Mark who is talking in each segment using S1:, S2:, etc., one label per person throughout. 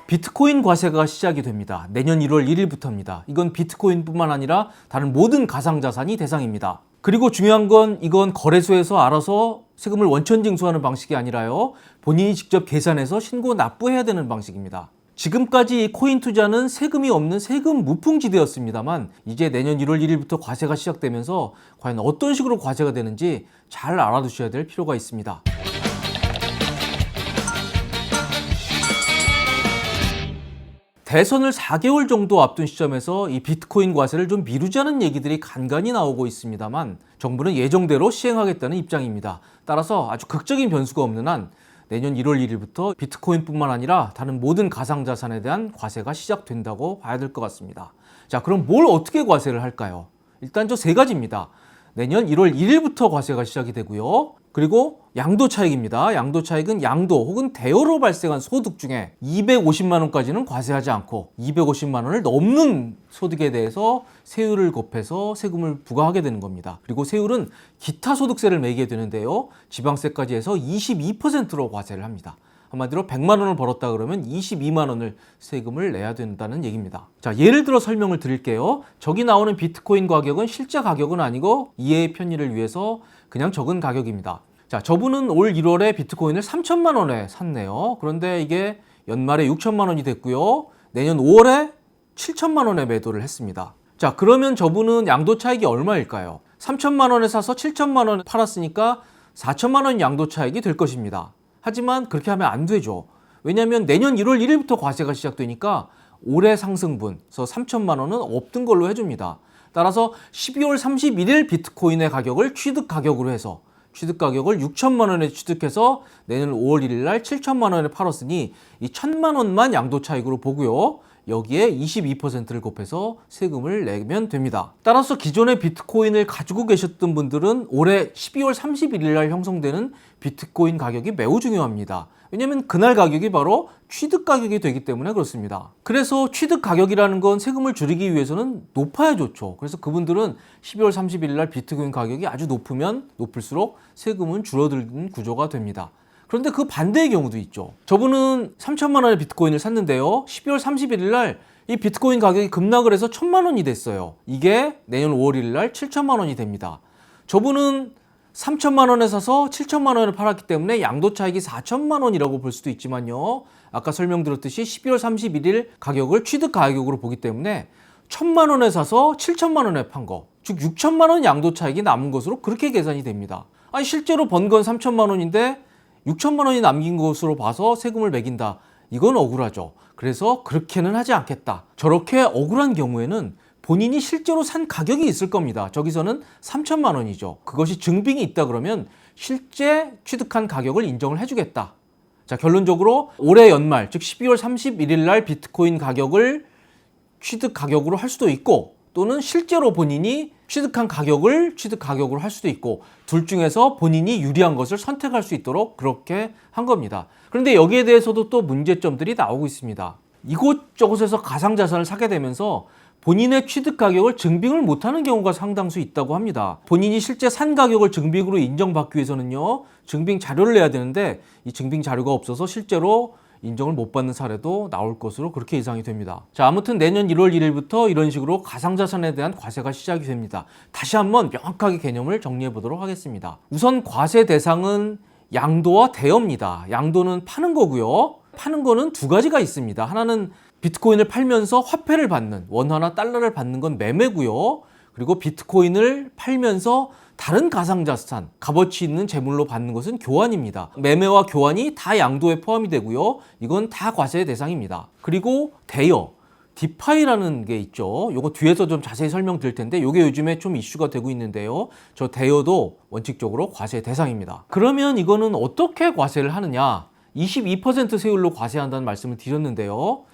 S1: 비트코인 과세가 시작이 됩니다. 내년 1월 1일부터입니다. 이건 비트코인뿐만 아니라 다른 모든 가상자산이 대상입니다. 그리고 중요한 건 이건 거래소에서 알아서 세금을 원천 징수하는 방식이 아니라요. 본인이 직접 계산해서 신고 납부해야 되는 방식입니다. 지금까지 이 코인 투자는 세금이 없는 세금 무풍지대였습니다만 이제 내년 1월 1일부터 과세가 시작되면서 과연 어떤 식으로 과세가 되는지 잘 알아두셔야 될 필요가 있습니다. 대선을 4개월 정도 앞둔 시점에서 이 비트코인 과세를 좀 미루자는 얘기들이 간간히 나오고 있습니다만 정부는 예정대로 시행하겠다는 입장입니다. 따라서 아주 극적인 변수가 없는 한 내년 1월 1일부터 비트코인뿐만 아니라 다른 모든 가상자산에 대한 과세가 시작된다고 봐야 될 것 같습니다. 자, 그럼 뭘 어떻게 과세를 할까요? 일단 저 세 가지입니다. 내년 1월 1일부터 과세가 시작이 되고요. 그리고 양도 차익입니다. 양도 차익은 양도 혹은 대여로 발생한 소득 중에 250만 원까지는 과세하지 않고 250만 원을 넘는 소득에 대해서 세율을 곱해서 세금을 부과하게 되는 겁니다. 그리고 세율은 기타 소득세를 매기게 되는데요. 지방세까지 해서 22%로 과세를 합니다. 한마디로 100만 원을 벌었다 그러면 22만 원을 세금을 내야 된다는 얘기입니다. 자, 예를 들어 설명을 드릴게요. 저기 나오는 비트코인 가격은 실제 가격은 아니고 이해의 편의를 위해서 그냥 적은 가격입니다. 자, 저분은 올 1월에 비트코인을 3천만 원에 샀네요. 그런데 이게 연말에 6천만 원이 됐고요. 내년 5월에 7천만 원에 매도를 했습니다. 자, 그러면 저분은 양도 차익이 얼마일까요? 3천만 원에 사서 7천만 원에 팔았으니까 4천만 원 양도 차익이 될 것입니다. 하지만 그렇게 하면 안 되죠. 왜냐하면 내년 1월 1일부터 과세가 시작되니까 올해 상승분에서 3천만 원은 없던 걸로 해줍니다. 따라서 12월 31일 비트코인의 가격을 취득 가격으로 해서 취득 가격을 6천만 원에 취득해서 내년 5월 1일 날 7천만 원에 팔았으니 이 1천만 원만 양도 차익으로 보고요. 여기에 22%를 곱해서 세금을 내면 됩니다. 따라서 기존의 비트코인을 가지고 계셨던 분들은 올해 12월 31일 날 형성되는 비트코인 가격이 매우 중요합니다. 왜냐하면 그날 가격이 바로 취득 가격이 되기 때문에 그렇습니다. 그래서 취득 가격이라는 건 세금을 줄이기 위해서는 높아야 좋죠. 그래서 그분들은 12월 31일 날 비트코인 가격이 아주 높으면 높을수록 세금은 줄어드는 구조가 됩니다. 그런데 그 반대의 경우도 있죠. 저분은 3천만 원의 비트코인을 샀는데요. 12월 31일 날 이 비트코인 가격이 급락을 해서 1천만 원이 됐어요. 이게 내년 5월 1일 날 7천만 원이 됩니다. 저분은 3천만 원에 사서 7천만 원에 팔았기 때문에 양도 차익이 4천만 원이라고 볼 수도 있지만요. 아까 설명드렸듯이 12월 31일 가격을 취득 가격으로 보기 때문에 1천만 원에 사서 7천만 원에 판 거, 즉 6천만 원 양도 차익이 남은 것으로 그렇게 계산이 됩니다. 아니 실제로 번 건 3천만 원인데 6천만 원이 남긴 것으로 봐서 세금을 매긴다. 이건 억울하죠. 그래서 그렇게는 하지 않겠다. 저렇게 억울한 경우에는 본인이 실제로 산 가격이 있을 겁니다. 저기서는 3천만 원이죠. 그것이 증빙이 있다 그러면 실제 취득한 가격을 인정을 해주겠다. 자, 결론적으로 올해 연말, 즉 12월 31일 날 비트코인 가격을 취득 가격으로 할 수도 있고 또는 실제로 본인이 취득한 가격을 취득 가격으로 할 수도 있고 둘 중에서 본인이 유리한 것을 선택할 수 있도록 그렇게 한 겁니다. 그런데 여기에 대해서도 또 문제점들이 나오고 있습니다. 이곳저곳에서 가상자산을 사게 되면서 본인의 취득 가격을 증빙을 못하는 경우가 상당수 있다고 합니다. 본인이 실제 산 가격을 증빙으로 인정받기 위해서는요, 증빙 자료를 내야 되는데 이 증빙 자료가 없어서 실제로 인정을 못 받는 사례도 나올 것으로 그렇게 예상이 됩니다. 자, 아무튼 내년 1월 1일부터 이런 식으로 가상자산에 대한 과세가 시작이 됩니다. 다시 한번 명확하게 개념을 정리해 보도록 하겠습니다. 우선 과세 대상은 양도와 대여입니다. 양도는 파는 거고요. 파는 거는 두 가지가 있습니다. 하나는 비트코인을 팔면서 화폐를 받는, 원화나 달러를 받는 건 매매고요. 그리고 비트코인을 팔면서 다른 가상자산, 값어치 있는 재물로 받는 것은 교환입니다. 매매와 교환이 다 양도에 포함이 되고요. 이건 다 과세의 대상입니다. 그리고 대여, 디파이라는 게 있죠. 이거 뒤에서 좀 자세히 설명드릴 텐데 이게 요즘에 좀 이슈가 되고 있는데요. 저 대여도 원칙적으로 과세의 대상입니다. 그러면 이거는 어떻게 과세를 하느냐? 22% 세율로 과세한다는 말씀을 드렸는데요.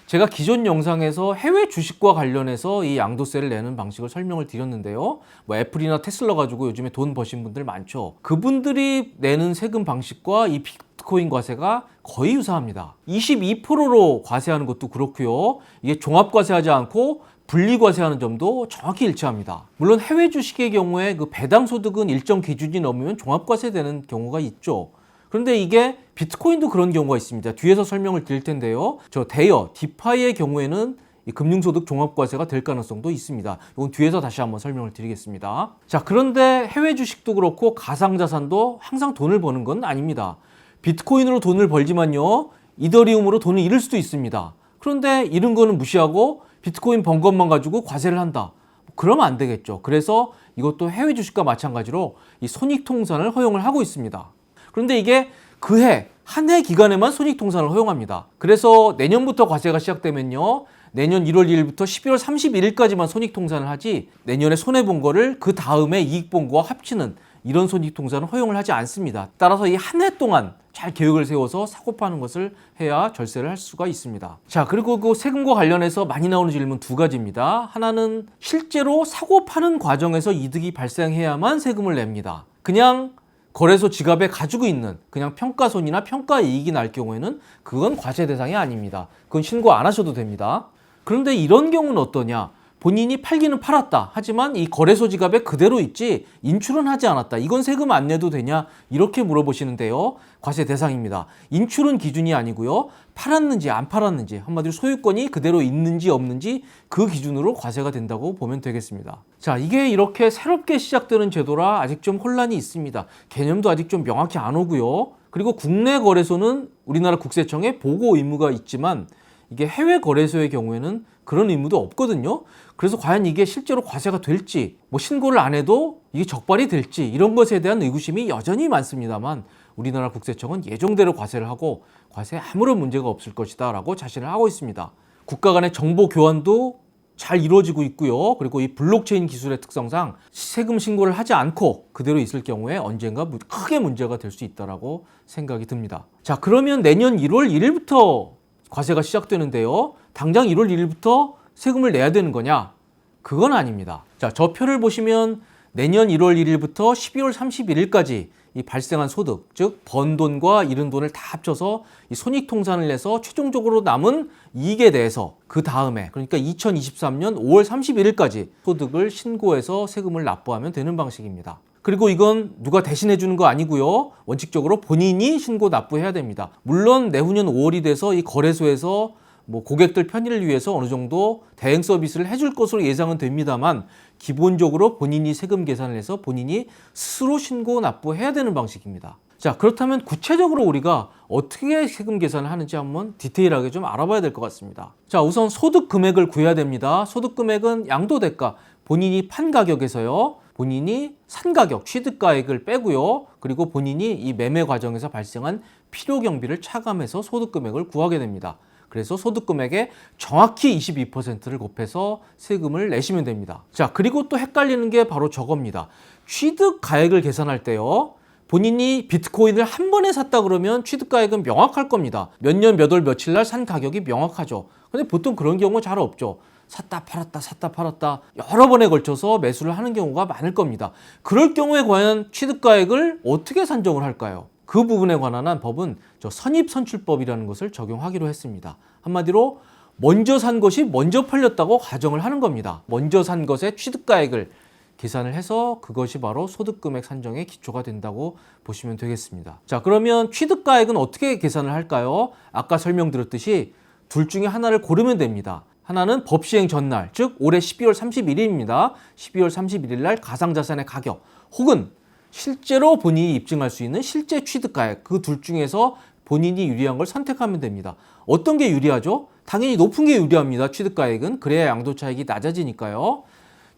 S1: 제가 기존 영상에서 해외 주식과 관련해서 이 양도세를 내는 방식을 설명을 드렸는데요. 뭐 애플이나 테슬라 가지고 요즘에 돈 버신 분들 많죠. 그분들이 내는 세금 방식과 이 비트코인 과세가 거의 유사합니다. 22%로 과세하는 것도 그렇고요. 이게 종합과세하지 않고 분리과세하는 점도 정확히 일치합니다. 물론 해외 주식의 경우에 그 배당 소득은 일정 기준이 넘으면 종합과세되는 경우가 있죠. 그런데 이게 비트코인도 그런 경우가 있습니다. 뒤에서 설명을 드릴 텐데요. 저 데이어, 디파이의 경우에는 이 금융소득 종합과세가 될 가능성도 있습니다. 이건 뒤에서 다시 한번 설명을 드리겠습니다. 자, 그런데 해외 주식도 그렇고 가상자산도 항상 돈을 버는 건 아닙니다. 비트코인으로 돈을 벌지만요, 이더리움으로 돈을 잃을 수도 있습니다. 그런데 잃은 거는 무시하고 비트코인 번 것만 가지고 과세를 한다. 그러면 안 되겠죠. 그래서 이것도 해외 주식과 마찬가지로 이 손익통산을 허용을 하고 있습니다. 그런데 이게 그해 한 해 기간에만 손익통산을 허용합니다. 그래서 내년부터 과세가 시작되면요, 내년 1월 1일부터 12월 31일까지만 손익통산을 하지, 내년에 손해본 거를 그 다음에 이익 본 거와 합치는 이런 손익통산은 허용을 하지 않습니다. 따라서 이 한 해 동안 잘 계획을 세워서 사고 파는 것을 해야 절세를 할 수가 있습니다. 자, 그리고 그 세금과 관련해서 많이 나오는 질문 두 가지입니다. 하나는 실제로 사고 파는 과정에서 이득이 발생해야만 세금을 냅니다. 그냥 거래소 지갑에 가지고 있는 그냥 평가손이나 평가이익이 날 경우에는 그건 과세 대상이 아닙니다. 그건 신고 안 하셔도 됩니다. 그런데 이런 경우는 어떠냐? 본인이 팔기는 팔았다. 하지만 이 거래소 지갑에 그대로 있지 인출은 하지 않았다. 이건 세금 안 내도 되냐? 이렇게 물어보시는데요. 과세 대상입니다. 인출은 기준이 아니고요. 팔았는지 안 팔았는지, 한마디로 소유권이 그대로 있는지 없는지 그 기준으로 과세가 된다고 보면 되겠습니다. 자, 이게 이렇게 새롭게 시작되는 제도라 아직 좀 혼란이 있습니다. 개념도 아직 좀 명확히 안 오고요. 그리고 국내 거래소는 우리나라 국세청에 보고 의무가 있지만 이게 해외 거래소의 경우에는 그런 의무도 없거든요. 그래서 과연 이게 실제로 과세가 될지, 뭐 신고를 안 해도 이게 적발이 될지, 이런 것에 대한 의구심이 여전히 많습니다만 우리나라 국세청은 예정대로 과세를 하고 과세에 아무런 문제가 없을 것이다 라고 자신을 하고 있습니다. 국가 간의 정보 교환도 잘 이루어지고 있고요. 그리고 이 블록체인 기술의 특성상 세금 신고를 하지 않고 그대로 있을 경우에 언젠가 크게 문제가 될 수 있다라고 생각이 듭니다. 자, 그러면 내년 1월 1일부터 과세가 시작되는데요. 당장 1월 1일부터 세금을 내야 되는 거냐? 그건 아닙니다. 자, 저 표를 보시면 내년 1월 1일부터 12월 31일까지 이 발생한 소득, 즉 번 돈과 잃은 돈을 다 합쳐서 이 손익통산을 내서 최종적으로 남은 이익에 대해서 그 다음에, 그러니까 2023년 5월 31일까지 소득을 신고해서 세금을 납부하면 되는 방식입니다. 그리고 이건 누가 대신해 주는 거 아니고요. 원칙적으로 본인이 신고 납부해야 됩니다. 물론 내후년 5월이 돼서 이 거래소에서 뭐 고객들 편의를 위해서 어느 정도 대행 서비스를 해줄 것으로 예상은 됩니다만 기본적으로 본인이 세금 계산을 해서 본인이 스스로 신고 납부해야 되는 방식입니다. 자, 그렇다면 구체적으로 우리가 어떻게 세금 계산을 하는지 한번 디테일하게 좀 알아봐야 될 것 같습니다. 자, 우선 소득 금액을 구해야 됩니다. 소득 금액은 양도대가, 본인이 판 가격에서요, 본인이 산 가격, 취득가액을 빼고요. 그리고 본인이 이 매매 과정에서 발생한 필요경비를 차감해서 소득 금액을 구하게 됩니다. 그래서 소득 금액의 정확히 22%를 곱해서 세금을 내시면 됩니다. 자, 그리고 또 헷갈리는 게 바로 저겁니다. 취득가액을 계산할 때요, 본인이 비트코인을 한 번에 샀다 그러면 취득가액은 명확할 겁니다. 몇 년 몇 월 며칠 날 산 가격이 명확하죠. 근데 보통 그런 경우 잘 없죠. 샀다 팔았다 샀다 팔았다 여러 번에 걸쳐서 매수를 하는 경우가 많을 겁니다. 그럴 경우에 과연 취득가액을 어떻게 산정을 할까요? 그 부분에 관한 한 법은 저 선입선출법이라는 것을 적용하기로 했습니다. 한마디로 먼저 산 것이 먼저 팔렸다고 가정을 하는 겁니다. 먼저 산 것의 취득가액을 계산을 해서 그것이 바로 소득금액 산정의 기초가 된다고 보시면 되겠습니다. 자, 그러면 취득가액은 어떻게 계산을 할까요? 아까 설명드렸듯이 둘 중에 하나를 고르면 됩니다. 하나는 법 시행 전날, 즉 올해 12월 31일입니다. 12월 31일 날 가상자산의 가격, 혹은 실제로 본인이 입증할 수 있는 실제 취득가액, 그 둘 중에서 본인이 유리한 걸 선택하면 됩니다. 어떤 게 유리하죠? 당연히 높은 게 유리합니다. 취득가액은. 그래야 양도차익이 낮아지니까요.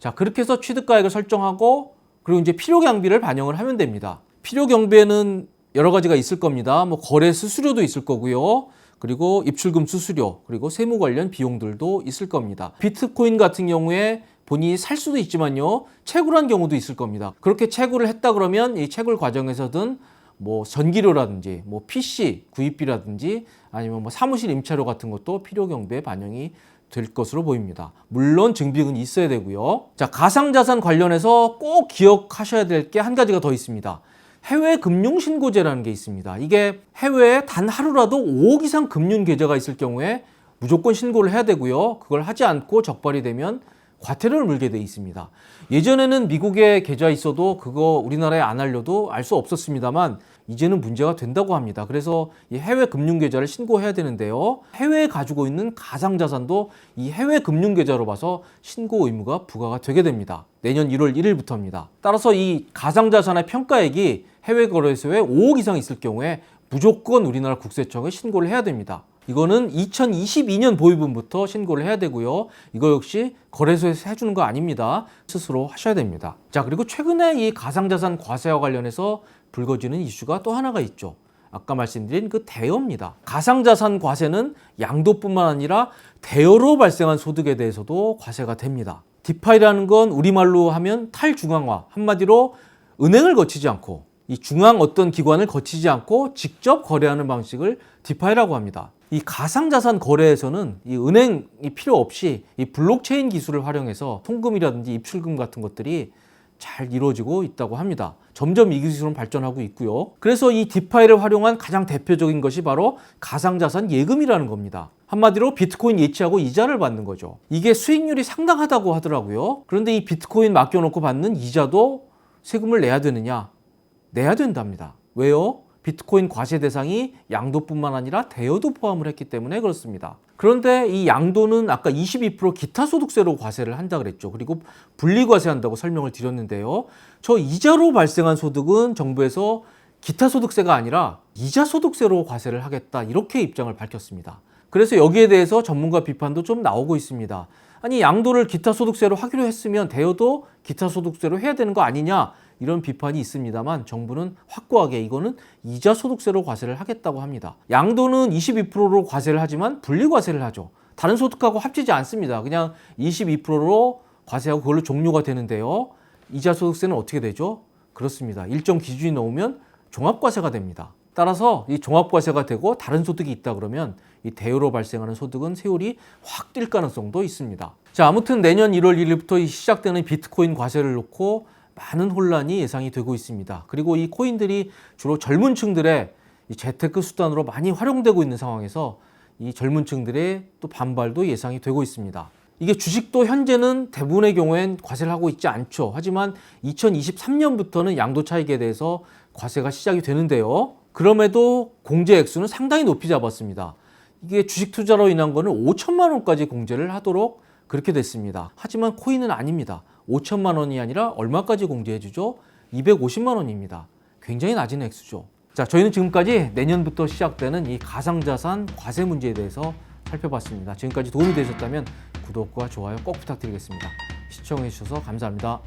S1: 자, 그렇게 해서 취득가액을 설정하고 그리고 이제 필요경비를 반영을 하면 됩니다. 필요경비에는 여러 가지가 있을 겁니다. 뭐 거래 수수료도 있을 거고요. 그리고 입출금 수수료, 그리고 세무 관련 비용들도 있을 겁니다. 비트코인 같은 경우에 본인이 살 수도 있지만요, 채굴한 경우도 있을 겁니다. 그렇게 채굴을 했다 그러면 이 채굴 과정에서든 뭐 전기료라든지 뭐 PC 구입비라든지 아니면 뭐 사무실 임차료 같은 것도 필요경비에 반영이 될 것으로 보입니다. 물론 증빙은 있어야 되고요. 자, 가상자산 관련해서 꼭 기억하셔야 될 게 한 가지가 더 있습니다. 해외 금융신고제라는 게 있습니다. 이게 해외에 단 하루라도 5억 이상 금융 계좌가 있을 경우에 무조건 신고를 해야 되고요. 그걸 하지 않고 적발이 되면 과태료를 물게 돼 있습니다. 예전에는 미국에 계좌 있어도 그거 우리나라에 안 알려도 알 수 없었습니다만 이제는 문제가 된다고 합니다. 그래서 이 해외 금융계좌를 신고해야 되는데요. 해외에 가지고 있는 가상자산도 이 해외 금융계좌로 봐서 신고 의무가 부과가 되게 됩니다. 내년 1월 1일부터입니다. 따라서 이 가상자산의 평가액이 해외 거래소에 5억 이상 있을 경우에 무조건 우리나라 국세청에 신고를 해야 됩니다. 이거는 2022년 보유분부터 신고를 해야 되고요. 이거 역시 거래소에서 해주는 거 아닙니다. 스스로 하셔야 됩니다. 자, 그리고 최근에 이 가상자산 과세와 관련해서 불거지는 이슈가 또 하나가 있죠. 아까 말씀드린 그 대여입니다. 가상자산 과세는 양도뿐만 아니라 대여로 발생한 소득에 대해서도 과세가 됩니다. 디파이라는 건 우리말로 하면 탈중앙화, 한마디로 은행을 거치지 않고 이 중앙 어떤 기관을 거치지 않고 직접 거래하는 방식을 디파이라고 합니다. 이 가상자산 거래에서는 이 은행이 필요 없이 이 블록체인 기술을 활용해서 송금이라든지 입출금 같은 것들이 잘 이루어지고 있다고 합니다. 점점 이 기술은 발전하고 있고요. 그래서 이 디파이를 활용한 가장 대표적인 것이 바로 가상자산 예금이라는 겁니다. 한마디로 비트코인 예치하고 이자를 받는 거죠. 이게 수익률이 상당하다고 하더라고요. 그런데 이 비트코인 맡겨놓고 받는 이자도 세금을 내야 되느냐? 내야 된답니다. 왜요? 비트코인 과세 대상이 양도뿐만 아니라 대여도 포함을 했기 때문에 그렇습니다. 그런데 이 양도는 아까 22% 기타 소득세로 과세를 한다 그랬죠. 그리고 분리과세한다고 설명을 드렸는데요. 저 이자로 발생한 소득은 정부에서 기타 소득세가 아니라 이자 소득세로 과세를 하겠다, 이렇게 입장을 밝혔습니다. 그래서 여기에 대해서 전문가 비판도 좀 나오고 있습니다. 아니, 양도를 기타 소득세로 하기로 했으면 대여도 기타 소득세로 해야 되는 거 아니냐, 이런 비판이 있습니다만 정부는 확고하게 이거는 이자 소득세로 과세를 하겠다고 합니다. 양도는 22%로 과세를 하지만 분리과세를 하죠. 다른 소득하고 합치지 않습니다. 그냥 22%로 과세하고 그걸로 종료가 되는데요. 이자 소득세는 어떻게 되죠? 그렇습니다. 일정 기준이 넘으면 종합과세가 됩니다. 따라서 이 종합과세가 되고 다른 소득이 있다 그러면 이 대여로 발생하는 소득은 세율이 확 뛸 가능성도 있습니다. 자, 아무튼 내년 1월 1일부터 시작되는 비트코인 과세를 놓고 많은 혼란이 예상이 되고 있습니다. 그리고 이 코인들이 주로 젊은 층들의 이 재테크 수단으로 많이 활용되고 있는 상황에서 이 젊은 층들의 또 반발도 예상이 되고 있습니다. 이게 주식도 현재는 대부분의 경우엔 과세를 하고 있지 않죠. 하지만 2023년부터는 양도 차익에 대해서 과세가 시작이 되는데요. 그럼에도 공제 액수는 상당히 높이 잡았습니다. 이게 주식 투자로 인한 거는 5천만 원까지 공제를 하도록 그렇게 됐습니다. 하지만 코인은 아닙니다. 5천만 원이 아니라 얼마까지 공제해 주죠? 250만 원입니다. 굉장히 낮은 액수죠. 자, 저희는 지금까지 내년부터 시작되는 이 가상자산 과세 문제에 대해서 살펴봤습니다. 지금까지 도움이 되셨다면 구독과 좋아요 꼭 부탁드리겠습니다. 시청해 주셔서 감사합니다.